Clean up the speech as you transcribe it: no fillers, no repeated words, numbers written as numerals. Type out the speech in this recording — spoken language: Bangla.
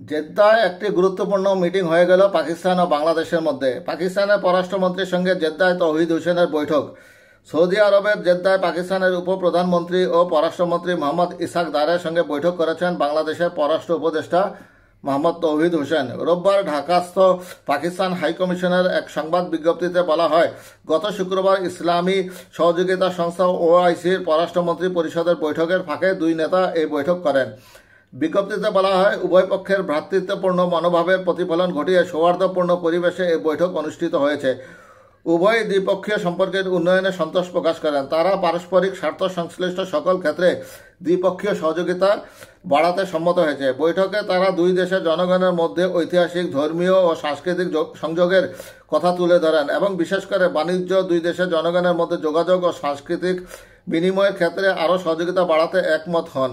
জেদ্দায় একটি গুরুত্বপূর্ণ মিটিং হয়ে গেল পাকিস্তান ও বাংলাদেশের মধ্যে। পাকিস্তানের পররাষ্ট্রমন্ত্রীর সঙ্গে জেদ্দায় তৌহিদ হোসেনের বৈঠক। সৌদি আরবের জেদ্দায় পাকিস্তানের উপপ্রধানমন্ত্রী ও পররাষ্ট্রমন্ত্রী মোহাম্মদ ইসহাক দারের সঙ্গে বৈঠক করেছেন বাংলাদেশের পররাষ্ট্র উপদেষ্টা মোহাম্মদ তৌহিদ হোসেন। রোববার ঢাকাস্থ পাকিস্তান হাইকমিশনের এক সংবাদ বিজ্ঞপ্তিতে বলা হয়, গত শুক্রবার ইসলামী সহযোগিতা সংস্থা ওআইসির পররাষ্ট্রমন্ত্রী পরিষদের বৈঠকের ফাঁকে দুই নেতা এই বৈঠক করেন। বিজ্ঞপ্তিতে বলা হয়, উভয় পক্ষের ভ্রাতৃত্বপূর্ণ মনোভাবের প্রতিফলন ঘটিয়ে সৌহার্দ্যপূর্ণ পরিবেশে এই বৈঠক অনুষ্ঠিত হয়েছে। উভয় দ্বিপক্ষীয় সম্পর্কের উন্নয়নে সন্তোষ প্রকাশ করেন। তারা পারস্পরিক স্বার্থ সংশ্লিষ্ট সকল ক্ষেত্রে দ্বিপক্ষীয় সহযোগিতা বাড়াতে সম্মত হয়েছে। বৈঠকে তারা দুই দেশের জনগণের মধ্যে ঐতিহাসিক, ধর্মীয় ও সাংস্কৃতিক সংযোগের কথা তুলে ধরেন এবং বিশেষ করে বাণিজ্য, দুই দেশের জনগণের মধ্যে যোগাযোগ ও সাংস্কৃতিক বিনিময়ের ক্ষেত্রে আরও সহযোগিতা বাড়াতে একমত হন।